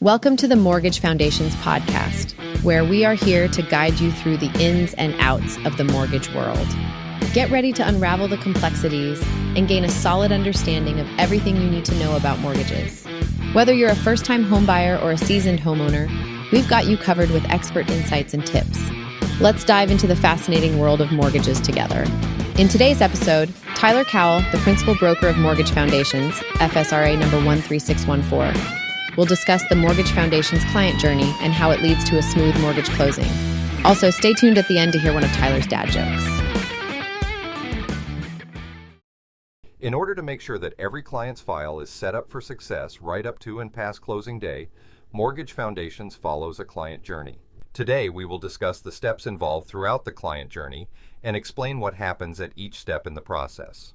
Welcome to the Mortgage Foundations podcast, where we are here to guide you through the ins and outs of the mortgage world. Get ready to unravel the complexities and gain a solid understanding of everything you need to know about mortgages. Whether you're a first-time homebuyer or a seasoned homeowner, we've got you covered with expert insights and tips. Let's dive into the fascinating world of mortgages together. In today's episode, Tyler Cowell, the principal broker of Mortgage Foundations, FSRA number 13614, will discuss the Mortgage Foundations client journey and how it leads to a smooth mortgage closing. Also, stay tuned at the end to hear one of Tyler's dad jokes. In order to make sure that every client's file is set up for success right up to and past closing day, Mortgage Foundations follows a client journey. Today, we will discuss the steps involved throughout the client journey and explain what happens at each step in the process.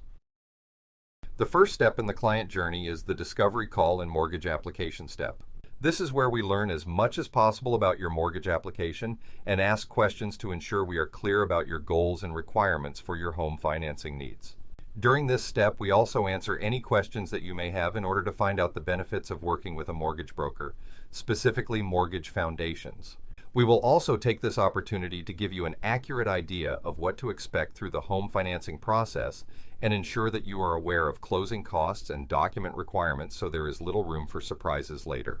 The first step in the client journey is the discovery call and mortgage application step. This is where we learn as much as possible about your mortgage application and ask questions to ensure we are clear about your goals and requirements for your home financing needs. During this step, we also answer any questions that you may have in order to find out the benefits of working with a mortgage broker, specifically Mortgage Foundations. We will also take this opportunity to give you an accurate idea of what to expect through the home financing process and ensure that you are aware of closing costs and document requirements so there is little room for surprises later.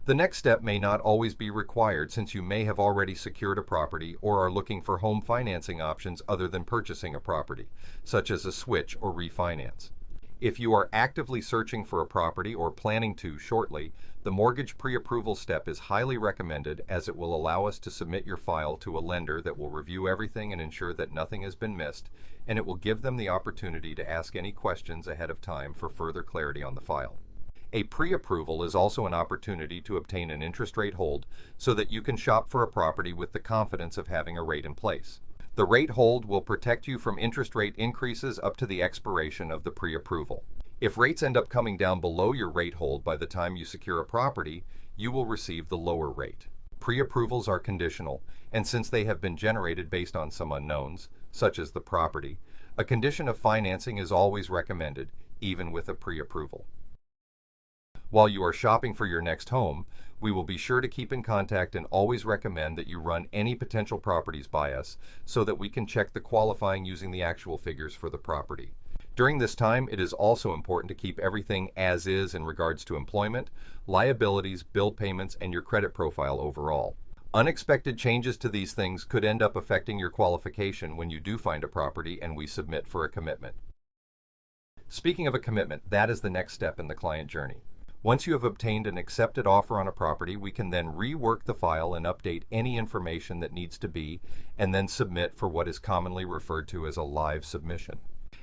The next step may not always be required since you may have already secured a property or are looking for home financing options other than purchasing a property, such as a switch or refinance. If you are actively searching for a property or planning to shortly, the mortgage pre-approval step is highly recommended as it will allow us to submit your file to a lender that will review everything and ensure that nothing has been missed, and it will give them the opportunity to ask any questions ahead of time for further clarity on the file. A pre-approval is also an opportunity to obtain an interest rate hold so that you can shop for a property with the confidence of having a rate in place. The rate hold will protect you from interest rate increases up to the expiration of the pre-approval. If rates end up coming down below your rate hold by the time you secure a property, you will receive the lower rate. Pre-approvals are conditional, and since they have been generated based on some unknowns, such as the property, a condition of financing is always recommended, even with a pre-approval. While you are shopping for your next home, we will be sure to keep in contact and always recommend that you run any potential properties by us so that we can check the qualifying using the actual figures for the property. During this time, it is also important to keep everything as is in regards to employment, liabilities, bill payments, and your credit profile overall. Unexpected changes to these things could end up affecting your qualification when you do find a property and we submit for a commitment. Speaking of a commitment, that is the next step in the client journey. Once you have obtained an accepted offer on a property, we can then rework the file and update any information that needs to be, and then submit for what is commonly referred to as a live submission.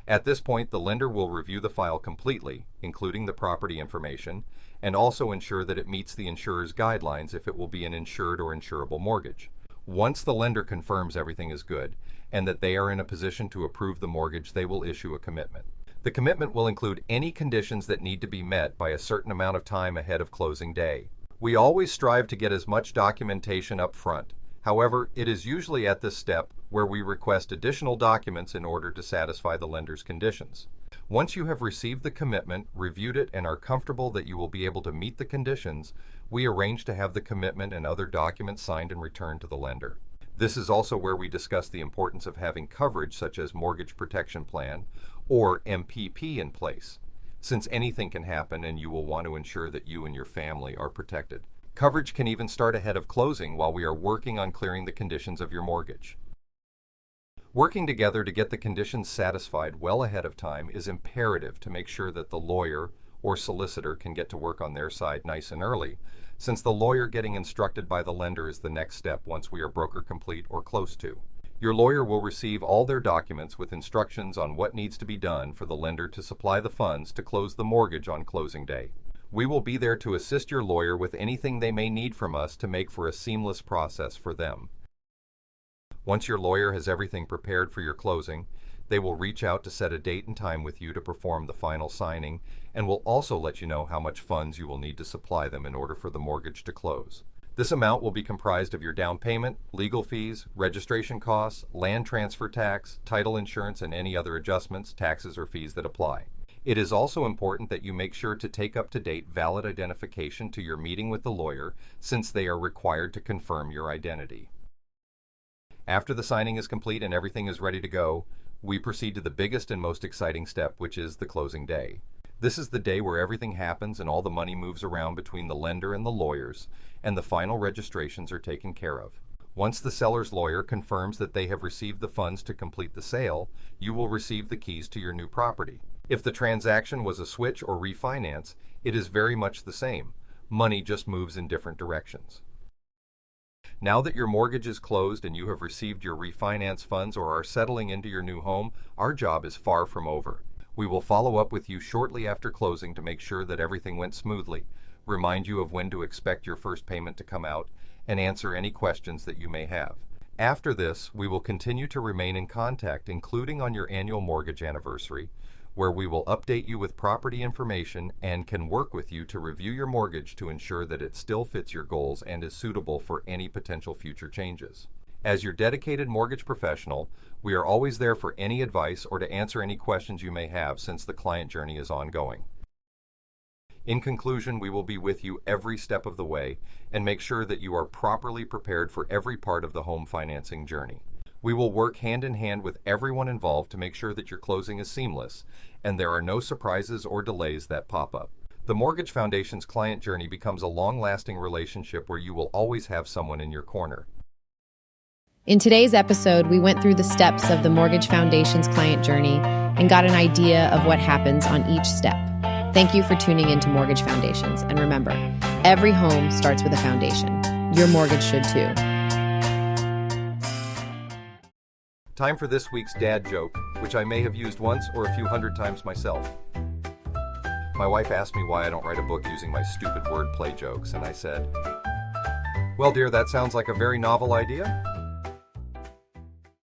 At this point, the lender will review the file completely, including the property information, and also ensure that it meets the insurer's guidelines if it will be an insured or insurable mortgage. Once the lender confirms everything is good, and that they are in a position to approve the mortgage, they will issue a commitment. The commitment will include any conditions that need to be met by a certain amount of time ahead of closing day. We always strive to get as much documentation up front. However, it is usually at this step where we request additional documents in order to satisfy the lender's conditions. Once you have received the commitment, reviewed it, and are comfortable that you will be able to meet the conditions, we arrange to have the commitment and other documents signed and returned to the lender. This is also where we discuss the importance of having coverage such as Mortgage Protection Plan or MPP in place, since anything can happen and you will want to ensure that you and your family are protected. Coverage can even start ahead of closing while we are working on clearing the conditions of your mortgage. Working together to get the conditions satisfied well ahead of time is imperative to make sure that the lawyer or solicitor can get to work on their side nice and early, since the lawyer getting instructed by the lender is the next step once we are broker complete or close to. Your lawyer will receive all their documents with instructions on what needs to be done for the lender to supply the funds to close the mortgage on closing day. We will be there to assist your lawyer with anything they may need from us to make for a seamless process for them. Once your lawyer has everything prepared for your closing, they will reach out to set a date and time with you to perform the final signing and will also let you know how much funds you will need to supply them in order for the mortgage to close. This amount will be comprised of your down payment, legal fees, registration costs, land transfer tax, title insurance, and any other adjustments, taxes, or fees that apply. It is also important that you make sure to take up-to-date valid identification to your meeting with the lawyer, since they are required to confirm your identity. After the signing is complete and everything is ready to go, we proceed to the biggest and most exciting step, which is the closing day. This is the day where everything happens and all the money moves around between the lender and the lawyers, and the final registrations are taken care of. Once the seller's lawyer confirms that they have received the funds to complete the sale, you will receive the keys to your new property. If the transaction was a switch or refinance, it is very much the same. Money just moves in different directions. Now that your mortgage is closed and you have received your refinance funds or are settling into your new home, our job is far from over. We will follow up with you shortly after closing to make sure that everything went smoothly, remind you of when to expect your first payment to come out, and answer any questions that you may have. After this, we will continue to remain in contact, including on your annual mortgage anniversary, where we will update you with property information and can work with you to review your mortgage to ensure that it still fits your goals and is suitable for any potential future changes. As your dedicated mortgage professional, we are always there for any advice or to answer any questions you may have, since the client journey is ongoing. In conclusion, we will be with you every step of the way and make sure that you are properly prepared for every part of the home financing journey. We will work hand in hand with everyone involved to make sure that your closing is seamless and there are no surprises or delays that pop up. The Mortgage Foundation's client journey becomes a long-lasting relationship where you will always have someone in your corner. In today's episode, we went through the steps of the Mortgage Foundation's client journey and got an idea of what happens on each step. Thank you for tuning into Mortgage Foundations. And remember, every home starts with a foundation. Your mortgage should too. Time for this week's dad joke, which I may have used once or a few hundred times myself. My wife asked me why I don't write a book using my stupid wordplay jokes, and I said, "Well, dear, that sounds like a very novel idea.